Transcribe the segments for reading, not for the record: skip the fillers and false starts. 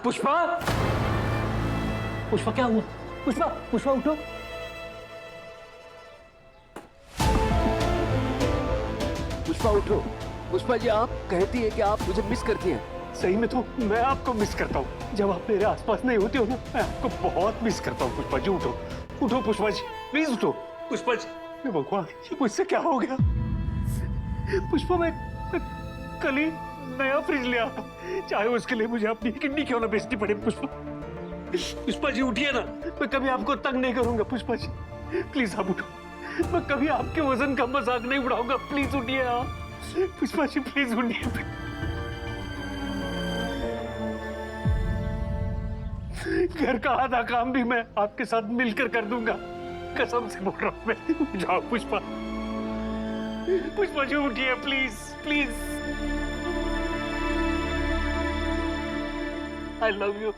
पुष्पा, पुष्पा क्या हुआ? पुष्पा, पुष्पा उठो। पुष्पा उठो। पुष्पा जी, आप कहती है कि आप मुझे मिस करती हैं। सही में तो मैं आपको मिस करता हूँ। जब आप मेरे आसपास नहीं होते हो ना, मैं आपको बहुत मिस करता हूँ। पुष्पा जी उठो, उठो पुष्पा जी, प्लीज उठो। पुष्पा जी, हे भगवान, ये मुझसे क्या हो गया? पुष्पा, मैं कल ही नया फ्रिज लिया, चाहे उसके लिए मुझे अपनी किडनी क्यों ना बेचनी पड़े। पुष्पा, पुष्पा जी उठिए ना, मैं कभी आपको तंग नहीं करूंगा। पुष्पा जी प्लीज आप उठो, मैं कभी आपके वजन का मजाक नहीं उड़ाऊंगा। प्लीज उठिए आप, पुष्पा जी प्लीज उठिए। घर का आधा काम भी मैं आपके साथ मिलकर कर दूंगा, कसम से बोल रहा हूं मैं। जाओ पुष्पा, पुष्पा जी उठिए please, please. I love you.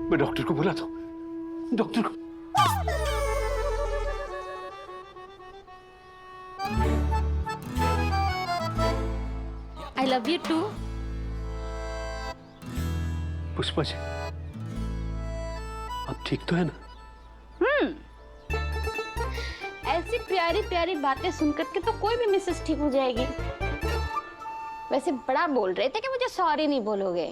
मैं डॉक्टर को बुलाता हूं, डॉक्टर को। I love you too. Pushpa ji, आप ठीक तो है ना? ऐसी प्यारी प्यारी बातें सुनकर के तो कोई भी मिसेस ठीक हो जाएगी। वैसे बड़ा बोल रहे थे कि मुझे सॉरी नहीं बोलोगे,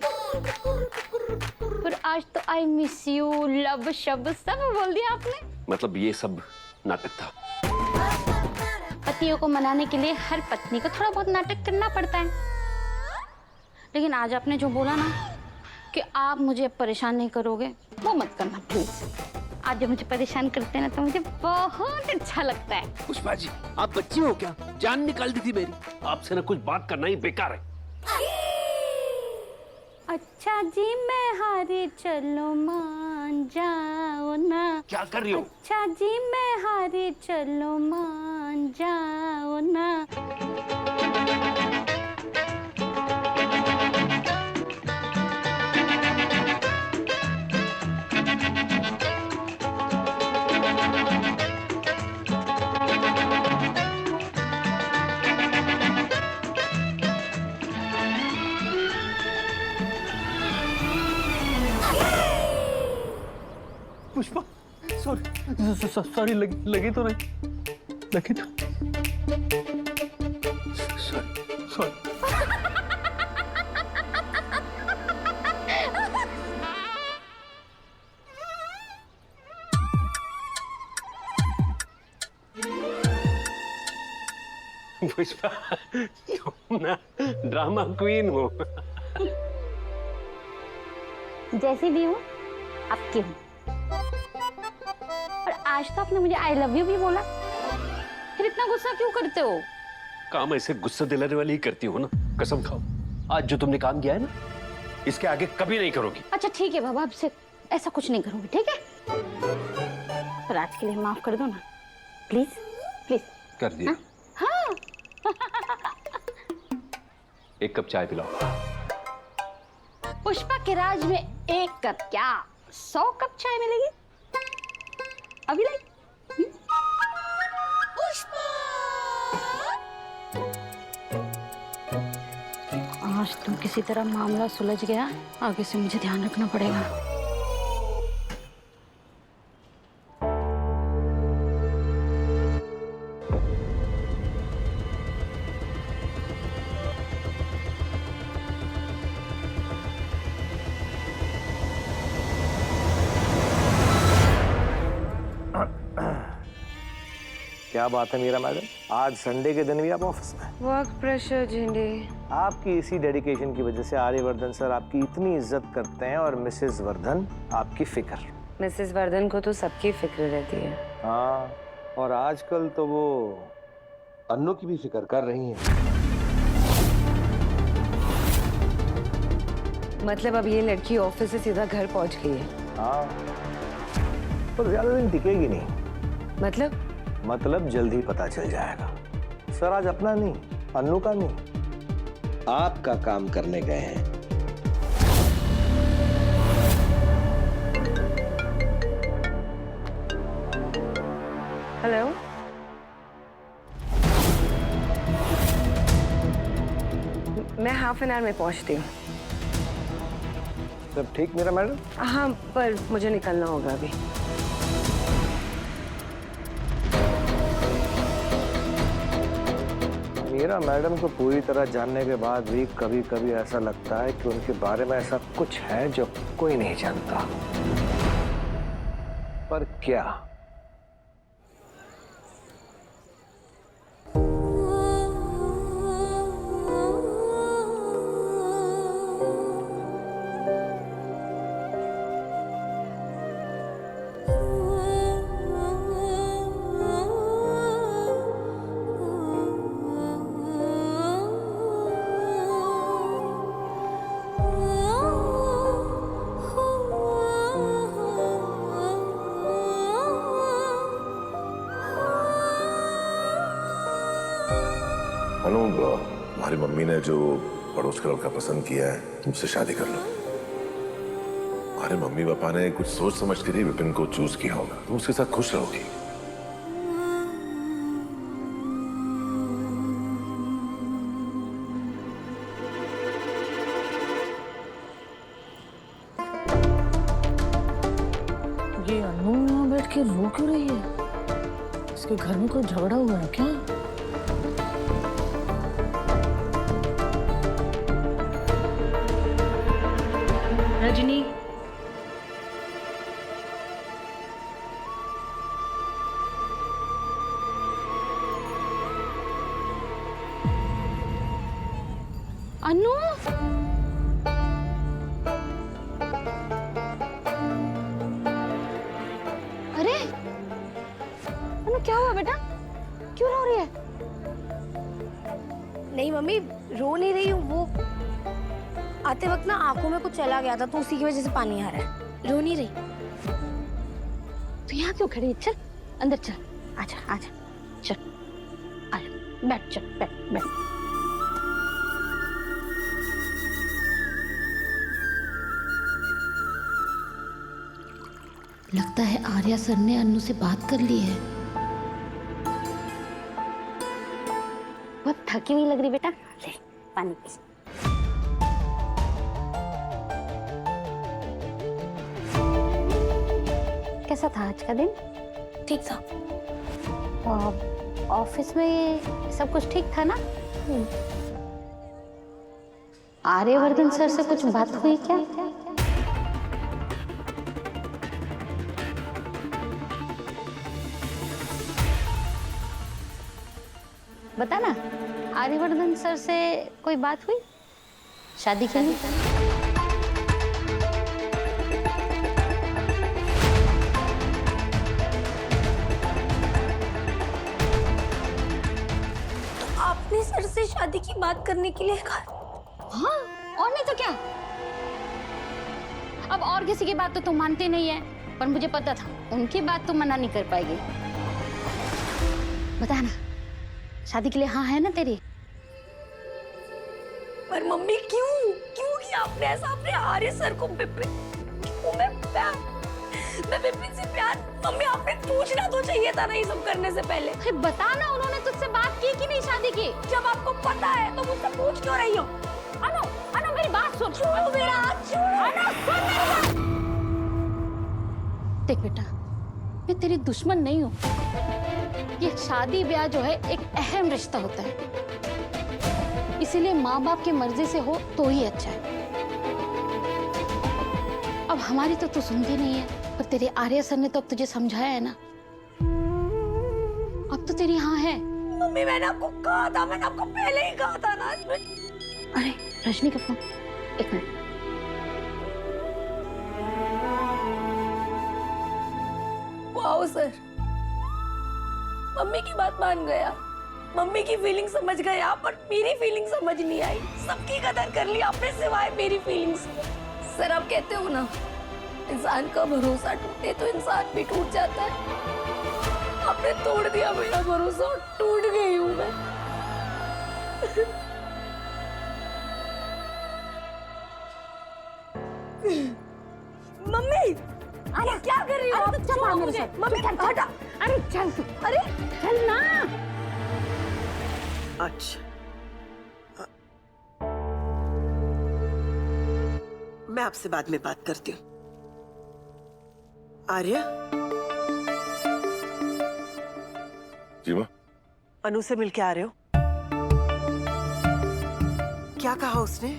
पर आज तो आई मिस यू, लव शब्द सब बोल दिया आपने। मतलब ये सब नाटक था। पतियों को मनाने के लिए हर पत्नी को थोड़ा बहुत नाटक करना पड़ता है, लेकिन आज आपने जो बोला ना कि आप मुझे परेशान नहीं करोगे, वो मत करना प्लीज। आज जब मुझे परेशान करते हैं ना तो मुझे बहुत अच्छा लगता है। पुष्पा जी, आप बच्ची हो क्या? जान निकाल दी थी मेरी। आपसे ना कुछ बात करना ही बेकार है। अच्छा जी मैं हारी, चलो मान जाओ ना। क्या कर रही हो? अच्छा जी मैं हारी, चलो मान जाओ ना। पुष्पा, सॉरी, लगी तो नहीं? लगी तो सॉरी। पुष्पा, तुम ना ड्रामा क्वीन हो। जैसी भी हूँ आपकी हूँ, और आज तो आपने मुझे आई लव यू भी बोला, फिर इतना गुस्सा क्यों करते हो? काम ऐसे गुस्सा दिलाने वाली ही करती हो ना, कसम खाओ। आज जो तुमने काम किया है ना, इसके आगे कभी नहीं करोगी। अच्छा ठीक है बाबा, आपसे ऐसा कुछ नहीं करूंगी, ठीक है? पर आज के लिए माफ कर दो ना, प्लीज प्लीज। कर दिया। हाँ। एक कप चाय पिलाओ। पुष्पा के राज में एक कप क्या 100 कप चाय मिलेगी। अभी लाई। आज तो किसी तरह मामला सुलझ गया, आगे से मुझे ध्यान रखना पड़ेगा। क्या बात है मीरा मैडम, आज संडे के दिन भी आप ऑफिस में? वर्क प्रेशर झिंडे। आपकी इसी डेडिकेशन की वजह से आर्यवर्धन सर आपकी इतनी इज्जत करते हैं और मिसेस वर्धन आपकी फिक्र। मिसेस वर्धन को तो सबकी फिक्र रहती है। हाँ, और आजकल तो वो अन्नू की भी फिक्र कर रही हैं। मतलब अब ये लड़की ऑफिस से सीधा घर पहुंच गई है? हाँ, पर ज्यादा दिन टिकेगी नहीं। मतलब जल्द ही पता चल जाएगा। सर आज अपना नहीं, अन्नू का नहीं, आपका काम करने गए हैं। हेलो मैं हाफ एन आवर में पहुंचती हूँ। सब ठीक मेरा मैडम? हाँ, पर मुझे निकलना होगा अभी। मीरा मैडम को पूरी तरह जानने के बाद भी कभी कभी ऐसा लगता है कि उनके बारे में ऐसा कुछ है जो कोई नहीं जानता। पर क्या? अनु, हमारी मम्मी ने जो पड़ोस का लड़का पसंद किया है तुमसे शादी कर लो। हमारे मम्मी पापा ने कुछ सोच समझ कर ही विपिन को चूज किया होगा, तुम उसके साथ खुश रहोगी। ये अनु यहाँ बैठ के रो क्यों रही है? इसके घर में कोई झगड़ा हुआ है क्या? रजनी, अनु, अरे अनु क्या हुआ बेटा? क्यों रो रही है? नहीं मम्मी, रो नहीं रही हूँ। वो आते वक्त ना आंखों में कुछ चला गया था तो उसी की वजह से पानी आ रहा है। रो नहीं रही। तू यहाँ क्यों खड़ी है? चल अंदर चल। आजा आजा, चल आजा, बैठ, चल बैठ बैठ। लगता है आर्या सर ने अन्नू से बात कर ली है। बहुत थकी हुई लग रही बेटा, ले पानी पी। कैसा था आज का दिन? ठीक था। ऑफिस में सब कुछ ठीक था ना? आर्यवर्धन सर से कुछ बात हुई क्या? बता ना, आर्यवर्धन सर से कोई बात हुई शादी के लिए? आपने सर से शादी की बात करने के लिए कहा? हाँ, और नहीं तो क्या। अब और किसी की बात तो तुम मानते नहीं है, पर मुझे पता था उनकी बात तुम मना नहीं कर पाएगी। बता ना, शादी के लिए हाँ है ना तेरी? पर मम्मी क्यों क्यों किया आपने ऐसा? आपने आर्य सर को विपिन से प्यार मम्मी आपने पूछना तो चाहिए था ना ये सब करने से पहले। अरे बता ना, उन्होंने तुझसे बात की कि नहीं शादी की? जब आपको पता है तो मुझसे पूछ क्यों रही हो? अनु, अनु मेरी बात सुन। छोड़ो मेरा हाथ, छोड़ो। अनु सुन मेरी बात। देख बेटा, मैं तेरी दुश्मन नहीं हूँ। ये शादी ब्याह जो है एक अहम रिश्ता होता है, इसीलिए माँ बाप की मर्जी से हो तो ही अच्छा है। अब हमारी तो तू सुनती नहीं है, पर तेरे आर्य सर ने तो अब तुझे समझाया है ना। अब तो तेरी हाँ है। मम्मी मैंने आपको कहा था, मैंने आपको पहले ही कहा था ना। अरे रजनी का फोन, एक मिनट। वाओ सर, मम्मी की बात मान गया, मम्मी की फीलिंग समझ गया, पर मेरी फीलिंग समझ नहीं आई। सबकी कदर कर ली आपने सिवाय मेरी फीलिंग्स। सर आप कहते हो ना, इंसान का भरोसा टूटे तो इंसान भी टूट जाता है। आपने तोड़ दिया मेरा भरोसा और टूट गई हूँ मैं। मम्मी अरे क्या कर रही हो आप? छोड़ो मुझे। मम्मी हटा। अरे चल तू, अरे चल ना। अच्छा मैं आपसे बाद में बात करती हूँ। आर्य, जी माँ। अनु से मिलके आ रहे हो? क्या कहा उसने?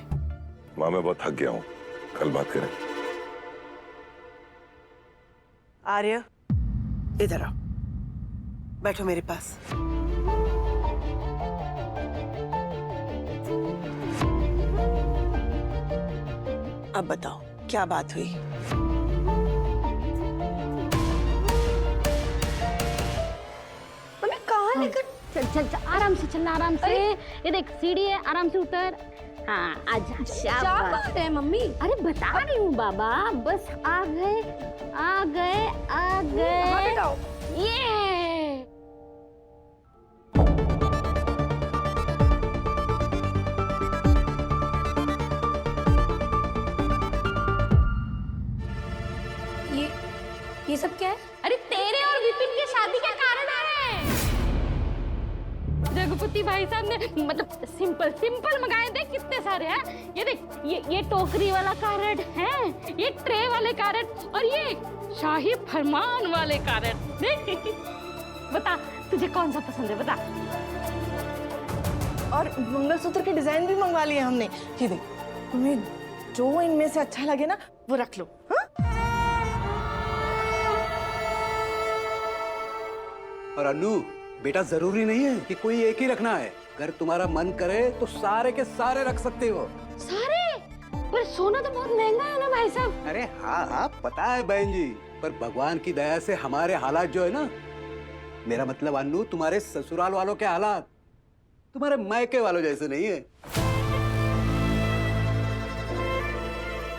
माँ मैं बहुत थक गया हूँ, कल बात करें। आर्य, इधर आओ, बैठो मेरे पास। अब बताओ क्या बात हुई? मम्मी कहाँ लेकर? चल चल चल, आराम से चलना, आराम से। ये देख सीढ़ी है, आराम से उतर। हाँ आजा, शाबाश। है मम्मी? अरे बता रही हूँ बाबा, बस आ गए आ गए आ गए। हाँ बेटा। ये ये सब क्या है? अरे तेरे और विपिन की शादी का कारण है। रघुपति भाई साहब ने मतलब सिंपल सिंपल मंगाए थे, कितने सारे हैं। ये देख, ये टोकरी वाला कार्ड है, ये ट्रे वाले कार्ड और ये शाही फरमान वाले कार्ड। देख बता तुझे कौन सा पसंद है, बता। और मंगलसूत्र के डिजाइन भी मंगवा लिए हमने। ये देख, तुम्हें जो इनमें से अच्छा लगे ना वो रख लो। हाँ? और अन्नू बेटा, जरूरी नहीं है कि कोई एक ही रखना है। अगर तुम्हारा मन करे तो सारे के सारे रख सकते हो। सारे? पर सोना तो बहुत महंगा है ना भाई साहब। अरे हाँ हाँ पता है बहन जी, पर भगवान की दया से हमारे हालात जो है ना, मेरा मतलब अन्नू तुम्हारे ससुराल वालों के हालात तुम्हारे मायके वालों जैसे नहीं है।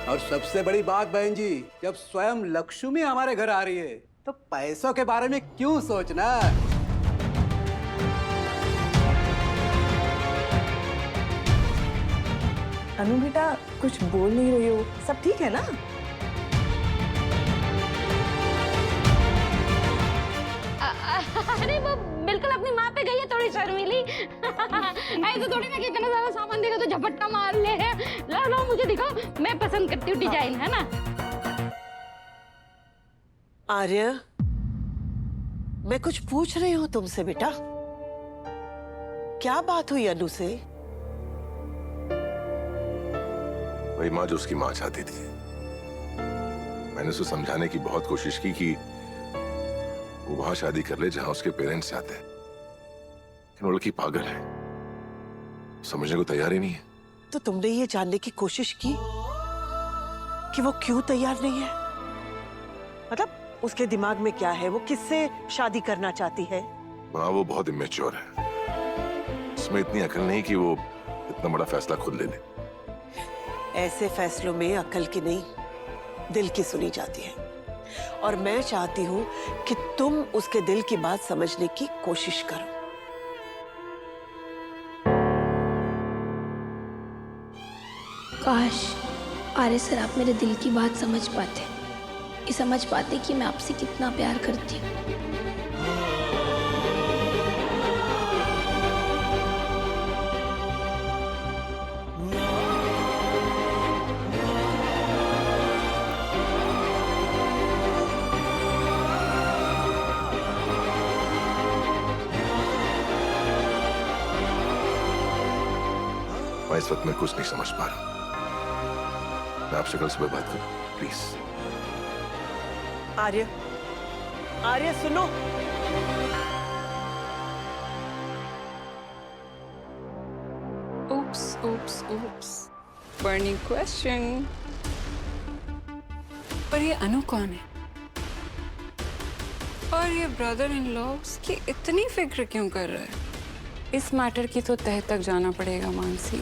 और सबसे बड़ी बात बहन जी, जब स्वयं लक्ष्मी हमारे घर आ रही है तो पैसों के बारे में क्यों सोचना। अनु बेटा कुछ बोल नहीं रही हो, सब ठीक है ना? अरे वो बिल्कुल अपनी माँ पे गई है, थोड़ी शर्मीली। ऐसे थोड़ी ना कि इतना ज्यादा सामान देगा तो झपट्टा मार ले। लो लो मुझे दिखाओ, मैं पसंद करती हूँ डिजाइन, है ना। आर्य, मैं कुछ पूछ रही हूँ तुमसे बेटा। क्या बात हुई अनु से? वही माँ जो उसकी माँ चाहती थी। मैंने उसे समझाने की बहुत कोशिश की कि वो वहां शादी कर ले जहां उसके पेरेंट्स चाहते हैं, लेकिन वो लड़की पागल है, समझने को तैयार ही नहीं है। तो तुमने ये जानने की कोशिश की कि वो क्यों तैयार नहीं है? मतलब उसके दिमाग में क्या है? वो किससे शादी करना चाहती है? माँ वो बहुत इमेच्योर है, उसमें इतनी अकल नहीं कि वो इतना बड़ा फैसला खुद ले ले। ऐसे फैसलों में अकल की नहीं, दिल की सुनी जाती है। और मैं चाहती हूँ कि तुम उसके दिल की बात समझने की कोशिश करो। काश आर्य सर आप मेरे दिल की बात समझ पाते, ये समझ पाते कि मैं आपसे कितना प्यार करती हूँ। मैं इस वक्त में कुछ नहीं समझ पा रहा। मैं आपसे कल सुबह बात करूं प्लीज। आर्य, आर्य सुनो। oops. Burning question. पर ये अनु कौन है? और ये ब्रदर इन लॉ की इतनी फिक्र क्यों कर रहा है? इस मैटर की तो तह तक जाना पड़ेगा मानसी।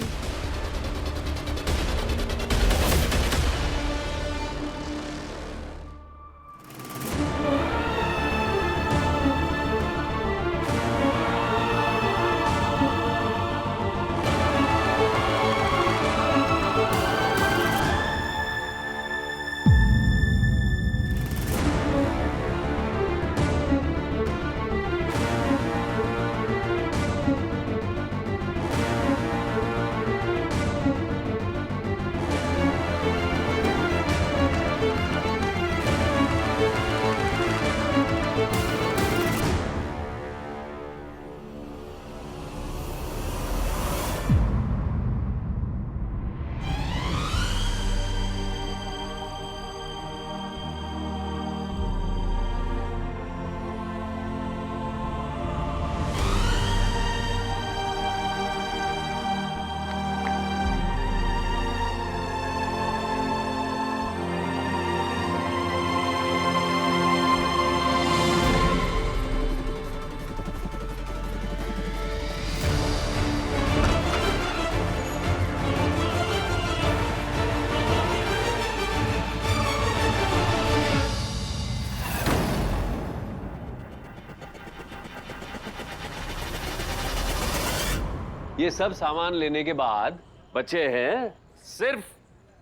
ये सब सामान लेने के बाद बचे हैं सिर्फ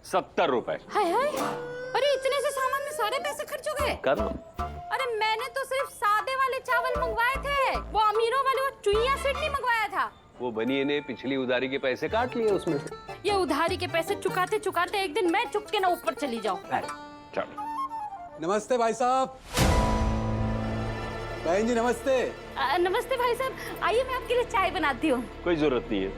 70 रुपए। हाय हाय, अरे इतने से सामान में सारे पैसे खर्च हो गए। कर अरे मैंने तो सिर्फ सादे वाले चावल मंगवाए थे, वो अमीरों वाले वो चुईया सेट नहीं मंगवाया था। वो बनिए ने पिछली उधारी के पैसे काट लिए उसमें से। ये उधारी के पैसे चुकाते चुकाते एक दिन मैं चुप के ना ऊपर चली जाऊं। चलो। नमस्ते भाई साहब। बहन जी नमस्ते। नमस्ते भाई साहब, आइए मैं आपके लिए चाय बनाती हूँ। कोई जरूरत नहीं है।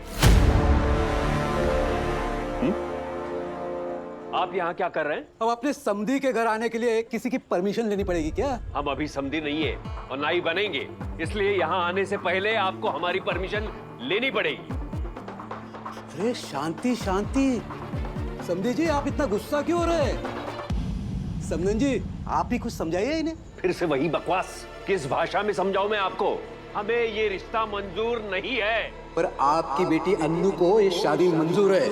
आप यहाँ क्या कर रहे हैं? अब अपने समधी के घर आने के लिए किसी की परमिशन लेनी पड़ेगी क्या? हम अभी समधी नहीं है और ना ही बनेंगे, इसलिए यहाँ आने से पहले आपको हमारी परमिशन लेनी पड़ेगी। अरे शांति शांति। समधी जी आप इतना गुस्सा क्यों हो रहे हैं? समधन जी आप ही कुछ समझाइए इन्हें। फिर से वही बकवास, किस भाषा में समझाऊं मैं आपको? हमें ये रिश्ता मंजूर नहीं है। पर आपकी बेटी अन्नू को ये शादी मंजूर है।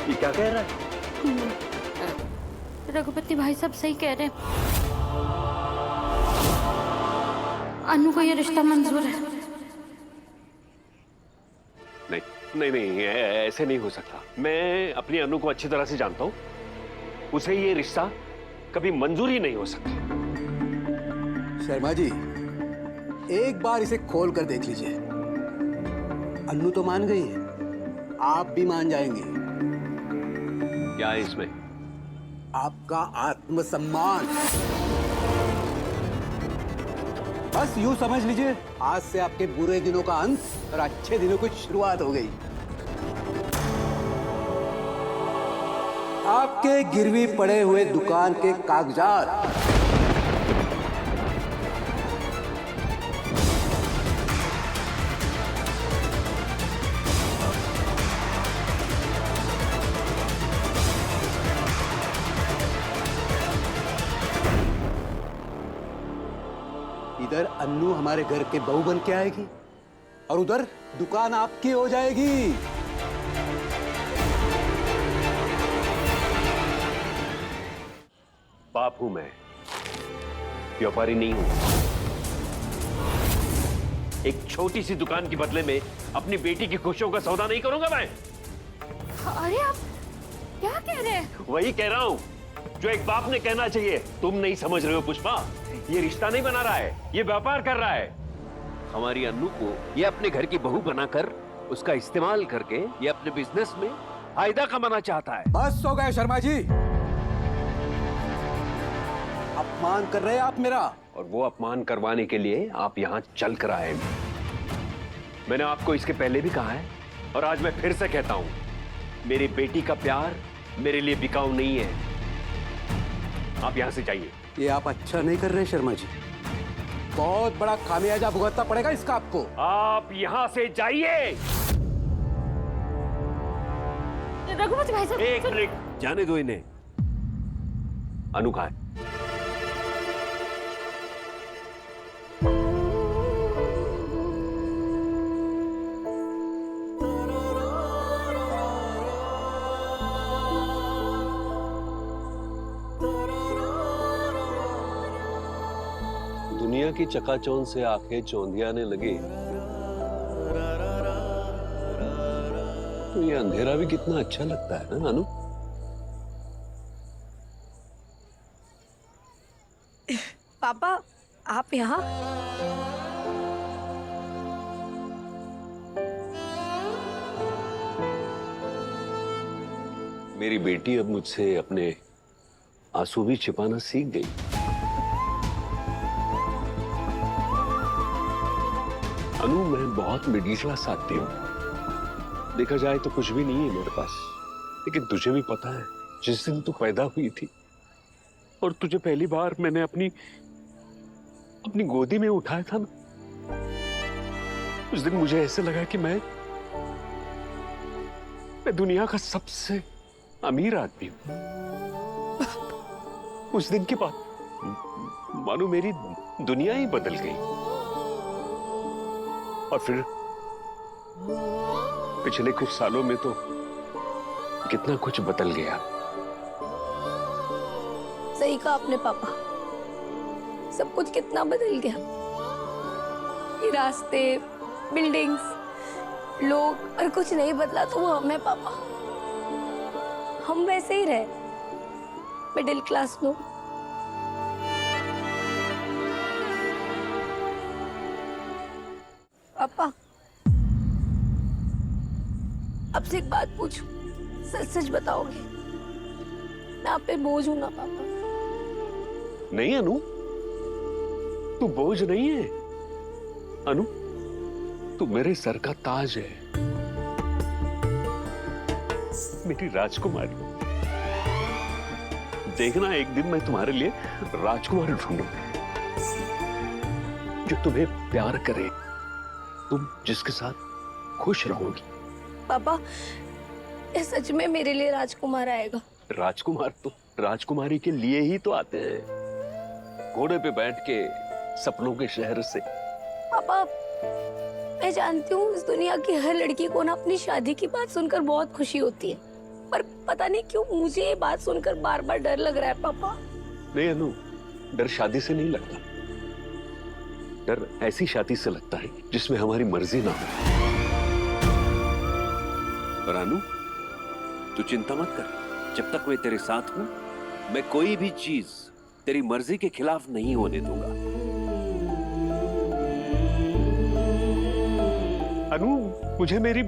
ये क्या कह रहा है? रघुपति भाई साहब सही कह रहे हैं, अन्नू को ये रिश्ता मंजूर है। नहीं नहीं नहीं, ऐसे नहीं हो सकता। मैं अपनी अनु को अच्छी तरह से जानता हूँ, उसे ये रिश्ता कभी मंजूर ही नहीं हो सकता। शर्मा जी एक बार इसे खोल कर देख लीजिए। अन्नू तो मान गई है, आप भी मान जाएंगे। क्या है इसमें? आपका आत्मसम्मान। बस यूं समझ लीजिए आज से आपके बुरे दिनों का अंत और अच्छे दिनों की शुरुआत हो गई। आपके गिरवी पड़े हुए दुकान के कागजात इधर अन्नू हमारे घर के बहू बन के आएगी और उधर दुकान आपकी हो जाएगी। बाप हूं मैं, व्यापारी नहीं हूं। एक छोटी सी दुकान के बदले में अपनी बेटी की खुशियों का सौदा नहीं करूंगा मैं। अरे आप क्या कह रहे हैं? वही कह रहा हूं जो एक बाप ने कहना चाहिए। तुम नहीं समझ रहे हो पुष्पा, ये रिश्ता नहीं बना रहा है, ये व्यापार कर रहा है। हमारी अन्नू को ये अपने घर की बहू बनाकर उसका इस्तेमाल करके ये अपने बिजनेस में फायदा कमाना चाहता है। बस हो गए शर्मा जी, अपमान कर रहे हैं आप मेरा। और वो अपमान करवाने के लिए आप यहाँ चल कर आए। मैंने आपको इसके पहले भी कहा है और आज मैं फिर से कहता हूँ, मेरी बेटी का प्यार मेरे लिए बिकाऊ नहीं है। आप यहाँ से जाइए। ये आप अच्छा नहीं कर रहे शर्मा जी, बहुत बड़ा खामियाजा भुगतना पड़ेगा इसका आपको। आप यहाँ से जाइए। रघुपति भाई साहब एक मिनट, जाने दो इन्हें। अनु कहाँ है? दुनिया की चकाचौंध से आंखें चौंधियाने लगे तो ये अंधेरा भी कितना अच्छा लगता है ना अनु? पापा आप यहाँ? मेरी बेटी अब मुझसे अपने आंसू भी छिपाना सीख गई। अनु मैं बहुत मिडिल क्लास आदमी हूं, देखा जाए तो कुछ भी नहीं है मेरे पास, लेकिन तुझे भी पता है जिस दिन तू पैदा हुई थी और तुझे पहली बार मैंने अपनी गोदी में उठाया था ना, उस दिन मुझे ऐसे लगा कि मैं दुनिया का सबसे अमीर आदमी हूं। उस दिन के बाद मानो मेरी दुनिया ही बदल गई। और फिर पिछले कुछ सालों में तो कितना कुछ बदल गया। सही कहा आपने पापा, सब कुछ कितना बदल गया। ये रास्ते, बिल्डिंग्स, लोग, और कुछ नहीं बदला तो वो हमें पापा। हम वैसे ही रहे, मिडिल क्लास लोग। पापा, आपसे एक बात पूछूं, सच सच बताओगे? मैं आप पे बोझ हूं ना पापा? नहीं अनु, तू बोझ नहीं है। अनु, तू मेरे सर का ताज है, मेरी राजकुमारी। देखना एक दिन मैं तुम्हारे लिए राजकुमार ढूंढूंगा जो तुम्हें प्यार करे, तुम जिसके साथ खुश रहोगी। पापा, ये सच में मेरे लिए राजकुमार आएगा? राजकुमार तो राजकुमारी के लिए ही तो आते हैं, घोड़े पे बैठ के सपनों के शहर से। पापा, मैं जानती हूँ इस दुनिया की हर लड़की को ना अपनी शादी की बात सुनकर बहुत खुशी होती है, पर पता नहीं क्यों मुझे ये बात सुनकर बार बार डर लग रहा है पापा। नहीं अनु, डर शादी से नहीं लगता। डर ऐसी शादी से लगता है जिसमें हमारी मर्जी ना हो। पर अनु, तू चिंता मत कर, जब तक मैं तेरे साथ हूं, मैं कोई भी चीज तेरी मर्जी के खिलाफ नहीं होने दूंगा। अनु, मुझे मेरी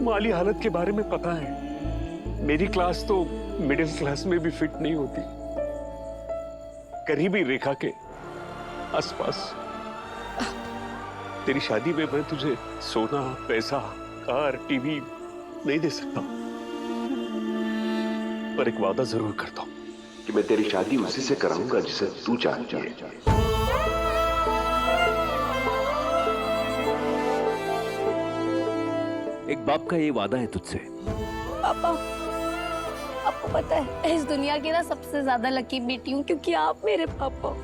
माली हालत के बारे में पता है। मेरी क्लास तो मिडिल क्लास में भी फिट नहीं होती, गरीबी रेखा के आसपास। तेरी शादी में मैं तुझे सोना, पैसा, कार, टीवी नहीं दे सकता, पर एक वादा जरूर करता हूं कि मैं तेरी शादी उसी से कराऊंगा जिसे तू चाहती है। एक बाप का ये वादा है तुझसे। पापा, आपको पता है मैं इस दुनिया की ना सबसे ज्यादा लकी बेटी हूँ, क्योंकि आप मेरे पापा हो।